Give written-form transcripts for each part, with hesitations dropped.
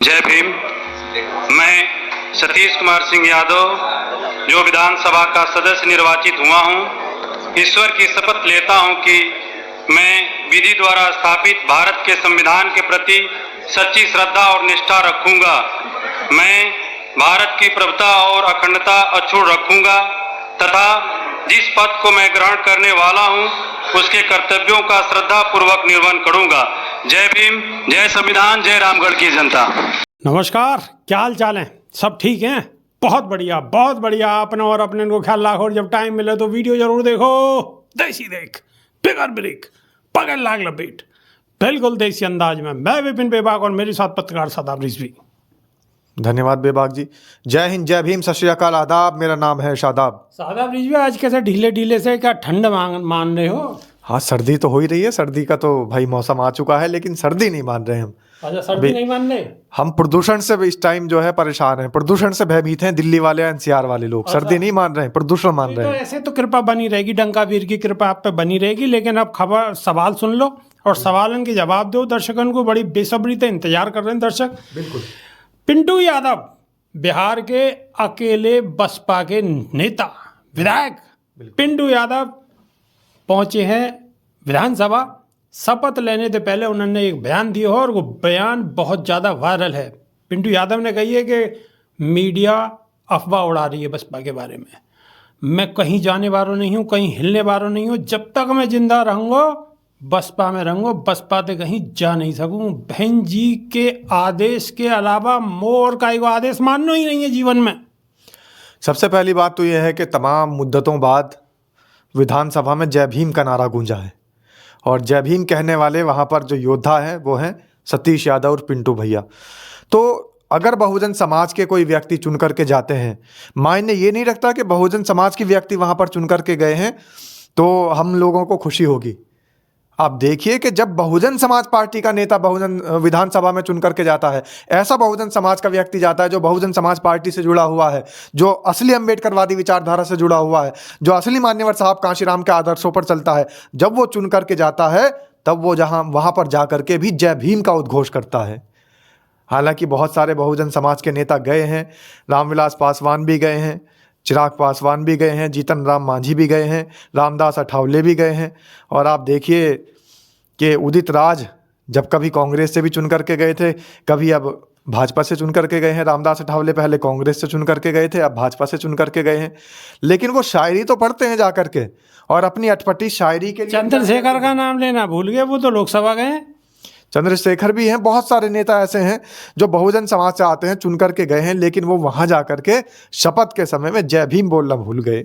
जय भीम। मैं सतीश कुमार सिंह यादव जो विधानसभा का सदस्य निर्वाचित हुआ हूं, ईश्वर की शपथ लेता हूं कि मैं विधि द्वारा स्थापित भारत के संविधान के प्रति सच्ची श्रद्धा और निष्ठा रखूंगा। मैं भारत की प्रभुता और अखंडता अक्षुण्ण रखूंगा तथा जिस पद को मैं ग्रहण करने वाला हूं उसके कर्तव्यों का श्रद्धा पूर्वक निर्वहन करूंगा। जय भीम, जय संविधान, जय रामगढ़ की जनता। नमस्कार, क्या हाल चाल है? सब ठीक हैं? बहुत बढ़िया। अपना और अपने को ख्याल रखो और जब टाइम मिले तो वीडियो जरूर देखो। देसी देख, बिगर ब्रेक, पकड़ लाग लपेट, बिल्कुल देसी अंदाज में। मैं विपिन बेबाक और मेरे साथ पत्रकार शादाब रिजवी। धन्यवाद बेबाक जी। जय हिंद, जय भीम, सत श्री अकाल, आदाब। मेरा नाम है शादाब। शादाब रिजवी, आज कैसे ढीले से क्या ठंड मान रहे हो? हाँ, सर्दी तो हो ही रही है। सर्दी का तो भाई मौसम आ चुका है, लेकिन सर्दी नहीं मान रहे हम। अच्छा, सर्दी नहीं मान रहे? हम प्रदूषण से इस टाइम जो है परेशान हैं। प्रदूषण से भयभीत हैं दिल्ली वाले, एनसीआर वाले लोग। सर्दी नहीं मान रहे हैं, प्रदूषण मान रहे तो हैं। ऐसे तो कृपा बनी रहेगी, डंकावीर की कृपा आप पे बनी रहेगी। लेकिन अब खबर सवाल सुन लो और सवालन के जवाब दो। दर्शकों को बड़ी बेसब्री से इंतजार कर रहे हैं दर्शक। बिल्कुल। पिंटू यादव बिहार के अकेले बसपा के नेता विधायक पिंटू यादव पहुंचे हैं विधानसभा। शपथ लेने से पहले उन्होंने एक बयान दिया और वो बयान बहुत ज़्यादा वायरल है। पिंटू यादव ने कही है कि मीडिया अफवाह उड़ा रही है बसपा के बारे में। मैं कहीं जाने वाला नहीं हूँ, कहीं हिलने वाला नहीं हूँ। जब तक मैं जिंदा रहूँगा बसपा में रहूँगा, बसपा से कहीं जा नहीं सकूँ। बहन जी के आदेश के अलावा मोर का एगो आदेश मानना ही नहीं है जीवन में। सबसे पहली बात तो यह है कि तमाम मुद्दतों बाद विधानसभा में जय भीम का नारा गूंजा है। और जय भीम कहने वाले वहाँ पर जो योद्धा हैं वो हैं सतीश यादव और पिंटू भैया। तो अगर बहुजन समाज के कोई व्यक्ति चुन करके जाते हैं, मायने ये नहीं रखता कि बहुजन समाज के व्यक्ति वहाँ पर चुन करके गए हैं तो हम लोगों को खुशी होगी। आप देखिए कि जब बहुजन समाज पार्टी का नेता बहुजन विधानसभा में चुन करके जाता है, ऐसा बहुजन समाज का व्यक्ति जाता है जो बहुजन समाज पार्टी से जुड़ा हुआ है, जो असली अम्बेडकरवादी विचारधारा से जुड़ा हुआ है, जो असली मान्यवर साहब कांशीराम के आदर्शों पर चलता है, जब वो चुन करके जाता है तब वो वहाँ पर जा करके भी जय भीम का उद्घोष करता है। हालांकि बहुत सारे बहुजन समाज के नेता गए हैं, रामविलास पासवान भी गए हैं, चिराग पासवान भी गए हैं, जीतन राम मांझी भी गए हैं, रामदास अठावले भी गए हैं। और आप देखिए कि उदित राज जब कभी कांग्रेस से भी चुन करके गए थे, कभी अब भाजपा से चुन करके गए हैं। रामदास अठावले पहले कांग्रेस से चुन करके गए थे, अब भाजपा से चुन करके गए हैं। लेकिन वो शायरी तो पढ़ते हैं जा करके और अपनी अटपटी शायरी के लिए। चंद्रशेखर का नाम लेना भूल गए, वो तो लोकसभा गए हैं। चंद्रशेखर भी हैं। बहुत सारे नेता ऐसे हैं जो बहुजन समाज से आते हैं, चुन करके गए हैं, लेकिन वो वहां जा करके शपथ के समय में जय भीम बोलना भूल गए।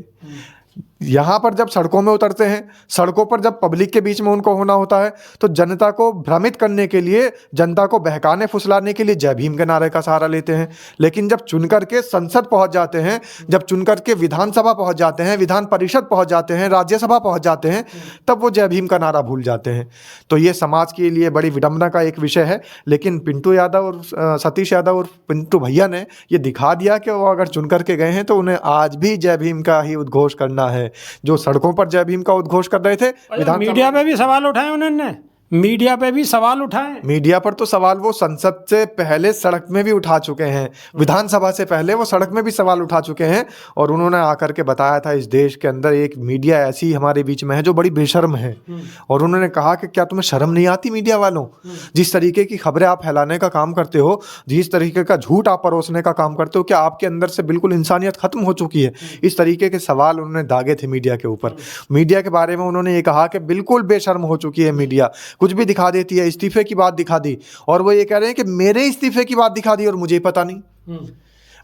यहाँ पर जब सड़कों में उतरते हैं, सड़कों पर जब पब्लिक के बीच में उनको होना होता है तो जनता को भ्रमित करने के लिए, जनता को बहकाने फुसलाने के लिए जय भीम के नारे का सहारा लेते हैं। लेकिन जब चुन करके संसद पहुंच जाते हैं, जब चुन करके विधानसभा पहुंच जाते हैं, विधान परिषद पहुंच जाते हैं, राज्यसभा पहुंच जाते हैं, तब वो जय भीम का नारा भूल जाते हैं। तो ये समाज के लिए बड़ी विडंबना का एक विषय है। लेकिन पिंटू यादव और सतीश यादव और पिंटू भैया ने ये दिखा दिया कि वो अगर चुन करके गए हैं तो उन्हें आज भी जय भीम का ही उद्घोष करना है। जो सड़कों पर जय भीम का उद्घोष कर रहे थे, मीडिया पे भी सवाल उठाए उन्होंने। मीडिया पे भी सवाल उठाए। मीडिया पर तो सवाल वो संसद से पहले सड़क में भी उठा चुके हैं, विधानसभा से पहले वो सड़क में भी सवाल उठा चुके हैं। और उन्होंने आकर के बताया था इस देश के अंदर एक मीडिया ऐसी हमारे बीच में है जो बड़ी बेशर्म है। और उन्होंने कहा कि क्या तुम्हें शर्म नहीं आती मीडिया वालों? जिस तरीके की खबरें आप फैलाने का काम करते हो, जिस तरीके का झूठ आप परोसने का काम करते हो, क्या आपके अंदर से बिल्कुल इंसानियत खत्म हो चुकी है? इस तरीके के सवाल उन्होंने दागे थे मीडिया के ऊपर। मीडिया के बारे में उन्होंने ये कहा कि बिल्कुल बेशर्म हो चुकी है मीडिया, कुछ भी दिखा देती है। इस्तीफे की बात दिखा दी और वो ये कह रहे हैं कि मेरे इस्तीफे की बात दिखा दी और मुझे पता नहीं।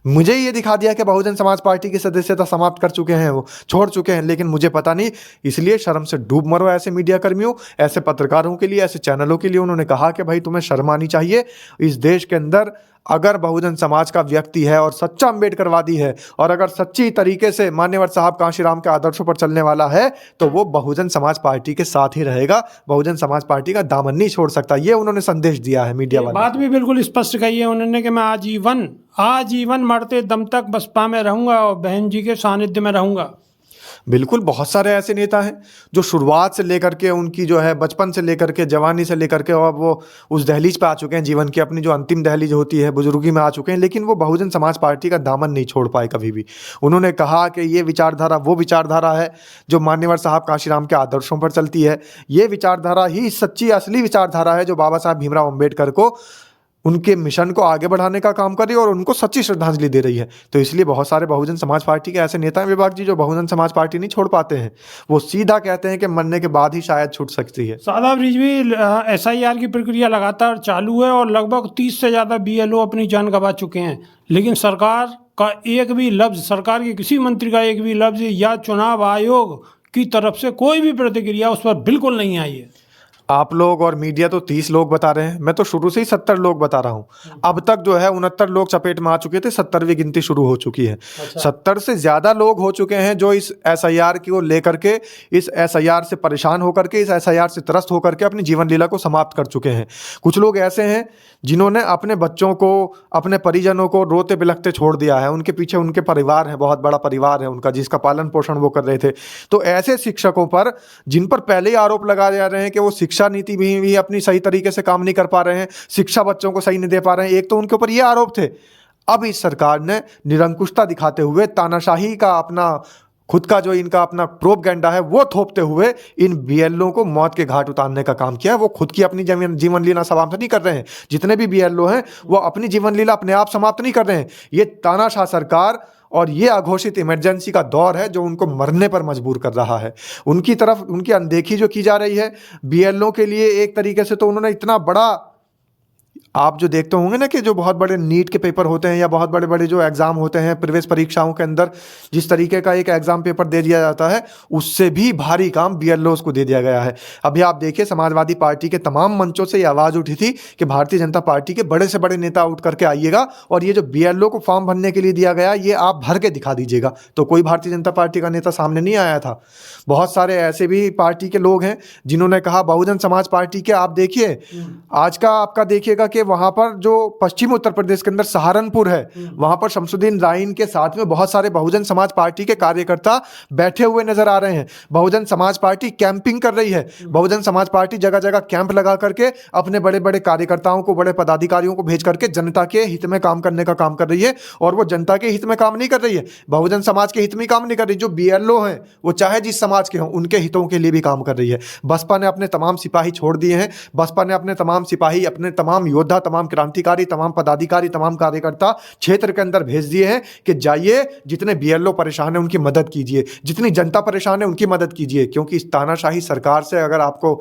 मुझे ये दिखा दिया कि बहुजन समाज पार्टी की सदस्यता समाप्त कर चुके हैं, वो छोड़ चुके हैं, लेकिन मुझे पता नहीं। इसलिए शर्म से डूब मरो ऐसे मीडिया कर्मियों, ऐसे पत्रकारों के लिए, ऐसे चैनलों के लिए। उन्होंने कहा कि भाई तुम्हें शर्म आनी चाहिए। इस देश के अंदर अगर बहुजन समाज का व्यक्ति है और सच्चा अम्बेडकरवादी है और अगर सच्ची तरीके से मान्यवर साहब कांशीराम के आदर्शों पर चलने वाला है तो वो बहुजन समाज पार्टी के साथ ही रहेगा। बहुजन समाज पार्टी का दामन नहीं छोड़ सकता। ये उन्होंने संदेश दिया है मीडिया वाले। बात भी बिल्कुल स्पष्ट कही है उन्होंने कि मैं आजीवन मरते दम तक बसपा में रहूंगा और बहन जी के सानिध्य में रहूंगा। बिल्कुल, बहुत सारे ऐसे नेता हैं जो शुरुआत से लेकर के उनकी जो है बचपन से लेकर के जवानी से लेकर के और वो उस दहलीज पे आ चुके हैं, जीवन की अपनी जो अंतिम दहलीज होती है बुजुर्गी में आ चुके हैं, लेकिन वो बहुजन समाज पार्टी का दामन नहीं छोड़ पाए कभी भी। उन्होंने कहा कि ये विचारधारा वो विचारधारा है जो मान्यवर साहब कांशीराम के आदर्शों पर चलती है। ये विचारधारा ही सच्ची असली विचारधारा है जो बाबा साहब भीमराव अम्बेडकर को उनके मिशन को आगे बढ़ाने का काम कर रही है और उनको सच्ची श्रद्धांजलि दे रही है। तो इसलिए बहुत सारे बहुजन समाज पार्टी के ऐसे नेता हैं विभाग जी जो बहुजन समाज पार्टी नहीं छोड़ पाते हैं। वो सीधा कहते हैं कि मरने के बाद ही शायद छूट सकती है। साहब रिजवी SIR की प्रक्रिया लगातार चालू है और लगभग 30 से ज़्यादा BLO अपनी जान गंवा चुके हैं, लेकिन सरकार का एक भी लफ्ज़, सरकार के किसी मंत्री का एक भी लफ्ज़ या चुनाव आयोग की तरफ से कोई भी प्रतिक्रिया उस पर बिल्कुल नहीं आई है। आप लोग और मीडिया तो 30 लोग बता रहे हैं, मैं तो शुरू से ही 70 लोग बता रहा हूं। अब तक जो है 69 लोग चपेट में आ चुके थे, 70वीं गिनती शुरू हो चुकी है। 70 से ज्यादा लोग हो चुके हैं जो इस SIR को लेकर के, इस SIR से परेशान होकर के, इस SIR से त्रस्त होकर के अपनी जीवन लीला को समाप्त कर चुके हैं। कुछ लोग ऐसे हैं जिन्होंने अपने बच्चों को, अपने परिजनों को रोते बिलखते छोड़ दिया है। उनके पीछे उनके परिवार है, बहुत बड़ा परिवार है उनका, जिसका पालन पोषण वो कर रहे थे। तो ऐसे शिक्षकों पर, जिन पर पहले ही आरोप लगाए जा रहे हैं कि वो शिक्षा नीति भी अपनी सही तरीके से काम नहीं कर पा रहे हैं, शिक्षा बच्चों को सही नहीं दे पा रहे हैं, एक तो उनके ऊपर ये आरोप थे। अब इस सरकार ने निरंकुशता दिखाते हुए तानाशाही का अपना खुद का जो इनका अपना प्रोपगेंडा है वो थोपते हुए इन BLO को मौत के घाट उतारने का काम किया है। वो खुद की अपनी जीवन लीला समाप्त नहीं कर रहे हैं। जितने भी BLO हैं वो अपनी जीवन लीला अपने आप समाप्त नहीं कर रहे हैं। ये तानाशाह सरकार और ये अघोषित इमरजेंसी का दौर है जो उनको मरने पर मजबूर कर रहा है। उनकी तरफ उनकी अनदेखी जो की जा रही है BLO के लिए, एक तरीके से तो उन्होंने इतना बड़ा, आप जो देखते होंगे ना कि जो बहुत बड़े नीट के पेपर होते हैं या बहुत बड़े बड़े जो एग्ज़ाम होते हैं, प्रवेश परीक्षाओं के अंदर जिस तरीके का एक एग्ज़ाम पेपर दे दिया जाता है, उससे भी भारी काम BLOs को दे दिया गया है। अभी आप देखिए, समाजवादी पार्टी के तमाम मंचों से ये आवाज़ उठी थी कि भारतीय जनता पार्टी के बड़े से बड़े नेता उठ करके आइएगा और ये जो BLO को फॉर्म भरने के लिए दिया गया ये आप भर के दिखा दीजिएगा। तो कोई भारतीय जनता पार्टी का नेता सामने नहीं आया था। बहुत सारे ऐसे भी पार्टी के लोग हैं जिन्होंने कहा, बहुजन समाज पार्टी के आप देखिए, आज का आपका देखिएगा कि वहां पर जो पश्चिम उत्तर प्रदेश के अंदर सहारनपुर है, वहां पर शमसुद्दीन राइन के साथ में बहुत सारे बहुजन समाज पार्टी के कार्यकर्ता बैठे हुए नजर आ रहे हैं। बहुजन समाज पार्टी कैंपिंग कर रही है। बहुजन समाज पार्टी जगह जगह कैंप लगा करके अपने बड़े बड़े कार्यकर्ताओं को, बड़े पदाधिकारियों को भेज करके जनता के हित में काम करने का काम कर रही है। और वो जनता के हित में काम नहीं कर रही है, बहुजन समाज के हित में काम नहीं कर रही। जो BLO हैं वो चाहे जिस समाज के हों, उनके हितों के लिए भी काम कर रही है। बसपा ने अपने तमाम सिपाही छोड़ दिए हैं। बसपा ने अपने तमाम सिपाही, अपने तमाम योद्धा, तमाम क्रांतिकारी, तमाम पदाधिकारी, तमाम कार्यकर्ता क्षेत्र के अंदर भेज दिए हैं कि जाइए, जितने BLO परेशान है उनकी मदद कीजिए, जितनी जनता परेशान है उनकी मदद कीजिए। क्योंकि इस तानाशाही सरकार से अगर आपको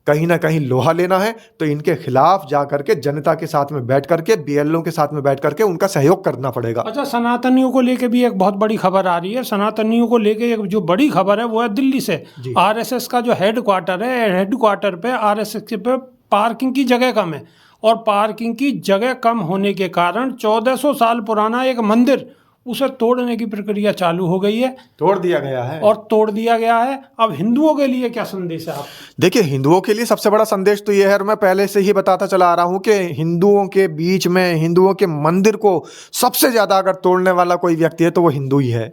कहीं ना कहीं लोहा लेना है तो इनके खिलाफ जा करके जनता के साथ में बैठ करके, BLO के साथ में बैठ करके उनका सहयोग करना पड़ेगा। अच्छा, सनातनियों को लेके भी एक बहुत बड़ी खबर आ रही है। सनातनियों को लेके एक जो बड़ी खबर है वो है दिल्ली से। RSS का जो हेडक्वार्टर है, हेडक्वार्टर पे RSS पे पार्किंग की जगह कम है और पार्किंग की जगह कम होने के कारण 1400 साल पुराना एक मंदिर, उसे तोड़ने की प्रक्रिया चालू हो गई है। तोड़ दिया गया है और तोड़ दिया गया है। अब हिंदुओं के लिए क्या संदेश है आप? देखिए, हिंदुओं के लिए सबसे बड़ा संदेश तो ये है, और मैं पहले से ही बताता चला आ रहा हूं कि हिंदुओं के बीच में, हिंदुओं के मंदिर को सबसे ज्यादा अगर तोड़ने वाला कोई व्यक्ति है तो वो हिंदू ही है।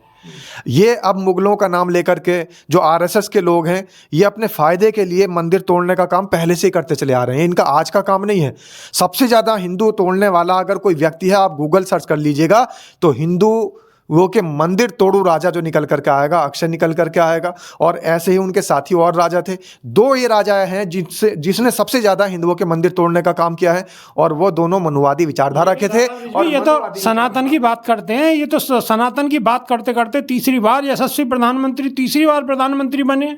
ये अब मुगलों का नाम लेकर के जो RSS के लोग हैं, ये अपने फायदे के लिए मंदिर तोड़ने का काम पहले से ही करते चले आ रहे हैं। इनका आज का काम नहीं है। सबसे ज्यादा हिंदू तोड़ने वाला अगर कोई व्यक्ति है, आप गूगल सर्च कर लीजिएगा तो हिंदू वो के मंदिर तोड़ू राजा जो निकल करके आएगा, अक्षय निकल करके आएगा। और ऐसे ही उनके साथी और राजा थे। 2 ये राजा हैं जिसने सबसे ज्यादा हिंदुओं के मंदिर तोड़ने का काम किया है, और वो दोनों मनुवादी विचारधारा के थे। और ये तो सनातन की बात करते हैं, ये तो सनातन की बात करते करते तीसरी बार यशस्वी प्रधानमंत्री, तीसरी बार प्रधानमंत्री बने।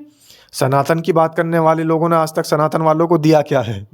सनातन की बात करने वाले लोगों ने आज तक सनातन वालों को दिया क्या है?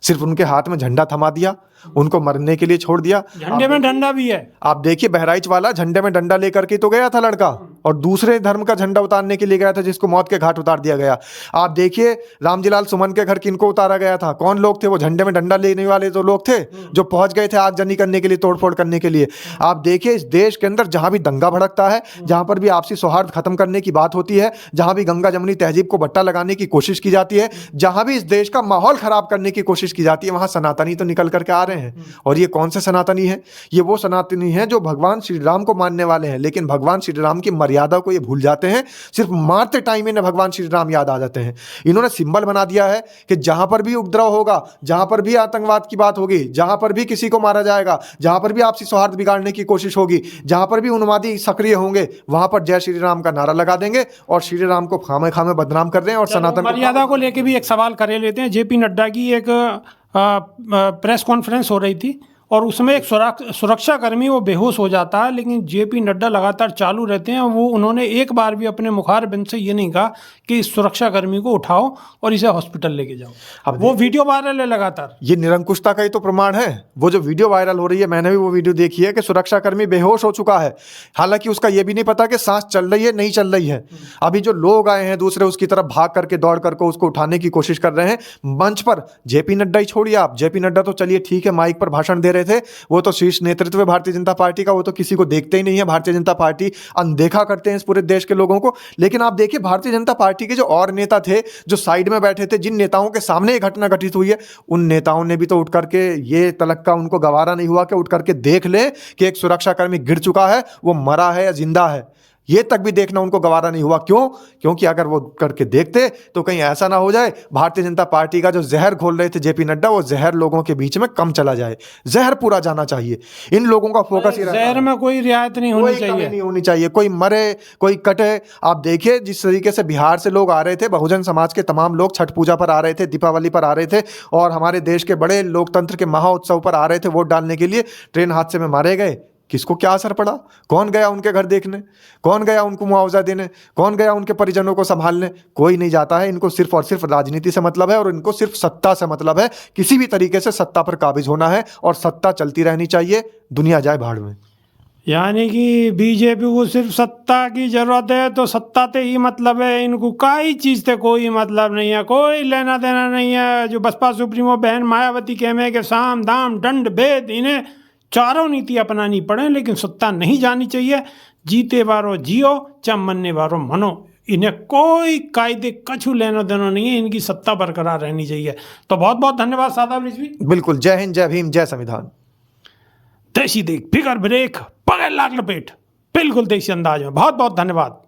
सिर्फ उनके हाथ में झंडा थमा दिया, उनको मरने के लिए छोड़ दिया। झंडे में डंडा भी है। आप देखिए, बहराइच वाला झंडे में डंडा लेकर के तो गया था लड़का, और दूसरे धर्म का झंडा उतारने के लिए गया था जिसको मौत के घाट उतार दिया गया। आप देखिए, रामजीलाल सुमन के घर किनको उतारा गया था? कौन लोग थे वो? झंडे में डंडा लेने वाले तो लोग थे जो पहुंच गए थे आगजनी करने के लिए, तोड़फोड़ करने के लिए। आप देखिए, इस देश के अंदर जहां भी दंगा भड़कता है, जहां पर भी आपसी सौहार्द खत्म करने की बात होती है, जहां भी गंगा जमुनी तहजीब को बट्टा लगाने की कोशिश की जाती है, जहां भी इस देश का माहौल खराब करने की कोशिश की जाती है, वहां सनातनी तो निकल करके आ रहे हैं। और ये कौन से सनातनी है? ये वो सनातनी है जो भगवान श्री राम को मानने वाले हैं, लेकिन भगवान श्री राम की मर्यादा मर्यादा को ये भूल जाते हैं। सिर्फ मारते टाइम इन्हें भगवान श्री राम याद आ जाते हैं। इन्होंने सिंबल बना दिया है कि जहां पर भी उपद्रव होगा, जहां पर भी आतंकवाद की बात होगी, जहां पर भी किसी को मारा जाएगा, जहां पर भी आपसी सौहार्द बिगाड़ने की कोशिश होगी, जहां पर भी उन्मादी सक्रिय होंगे, वहां पर जय श्री राम का नारा लगा देंगे और श्री राम को खामे खामे बदनाम कर रहे हैं और सनातन मर्यादा को लेके भी एक सवाल करे लेते हैं। जेपी नड्डा की एक प्रेस कॉन्फ्रेंस हो रही थी और उसमें एक सुरक्षा कर्मी वो बेहोश हो जाता है, लेकिन जेपी नड्डा लगातार चालू रहते हैं। वो उन्होंने एक बार भी अपने मुखारबिंद से ये नहीं कहा कि इस सुरक्षा कर्मी को उठाओ और इसे हॉस्पिटल लेके जाओ। अब वो वीडियो वायरल है लगातार। ये निरंकुशता का ही तो प्रमाण है। वो जो वीडियो वायरल हो रही है, मैंने भी वो वीडियो देखी है कि सुरक्षा कर्मी बेहोश हो चुका है, हालांकि उसका ये भी नहीं पता कि सांस चल रही है नहीं चल रही है। अभी जो लोग आए हैं दूसरे उसकी तरफ भाग करके दौड़ करके उसको उठाने की कोशिश कर रहे हैं। मंच पर जेपी नड्डा ही छोड़िए आप, जेपी नड्डा तो चलिए ठीक है माइक पर भाषण दे रहे थे, वो तो शीर्ष नेतृत्व है भारतीय जनता पार्टी का, वो तो किसी को देखते ही नहीं है। भारतीय जनता पार्टी अनदेखा करते हैं इस पूरे देश के लोगों को। लेकिन आप देखिए भारतीय जनता पार्टी के जो और नेता थे जो साइड में बैठे थे, जिन नेताओं के सामने ये घटना घटित हुई है, उन नेताओं ने भी तो उठ करके ये तलक्का उनको गवारा नहीं हुआ कि उठ करके देख ले कि एक सुरक्षाकर्मी गिर चुका है, वो मरा है या जिंदा है। ये तक भी देखना उनको गवारा नहीं हुआ। क्यों? क्योंकि अगर वो करके देखते तो कहीं ऐसा ना हो जाए भारतीय जनता पार्टी का जो जहर घोल रहे थे जेपी नड्डा, वो जहर लोगों के बीच में कम चला जाए। जहर पूरा जाना चाहिए। इन लोगों का फोकस ही रहता है, जहर में कोई रियायत नहीं होनी चाहिए, नहीं होनी चाहिए। कोई मरे कोई कटे। आप देखिए जिस तरीके से बिहार से लोग आ रहे थे, बहुजन समाज के तमाम लोग छठ पूजा पर आ रहे थे, दीपावली पर आ रहे थे और हमारे देश के बड़े लोकतंत्र के महाउत्सव पर आ रहे थे वोट डालने के लिए, ट्रेन हादसे में मारे गए। किसको क्या असर पड़ा? कौन गया उनके घर देखने? कौन गया उनको मुआवजा देने? कौन गया उनके परिजनों को संभालने? कोई नहीं जाता है। इनको सिर्फ और सिर्फ राजनीति से मतलब है और इनको सिर्फ सत्ता से मतलब है। किसी भी तरीके से सत्ता पर काबिज होना है और सत्ता चलती रहनी चाहिए, दुनिया जाए भाड़ में। यानी कि बीजेपी को सिर्फ सत्ता की जरूरत है, तो सत्ता से ही मतलब है। इनको कई चीज़ से कोई मतलब नहीं है, कोई लेना देना नहीं है। जो बसपा सुप्रीमो बहन मायावती कहने के साम दाम दंड भेद, इन्हें चारों नीति अपनानी पड़े, लेकिन सत्ता नहीं जानी चाहिए। जीते वारो जियो, चाहे मरने वारो मनो। इन्हें कोई कायदे कछु लेना देना नहीं है, इनकी सत्ता बरकरार रहनी चाहिए। तो बहुत बहुत धन्यवाद सादाब रिजवी। बिल्कुल। जय हिंद, जय भीम, जय संविधान। देशी देख फिगर ब्रेक पकड़ लाग लपेट, बिल्कुल देशी अंदाज में। बहुत बहुत धन्यवाद।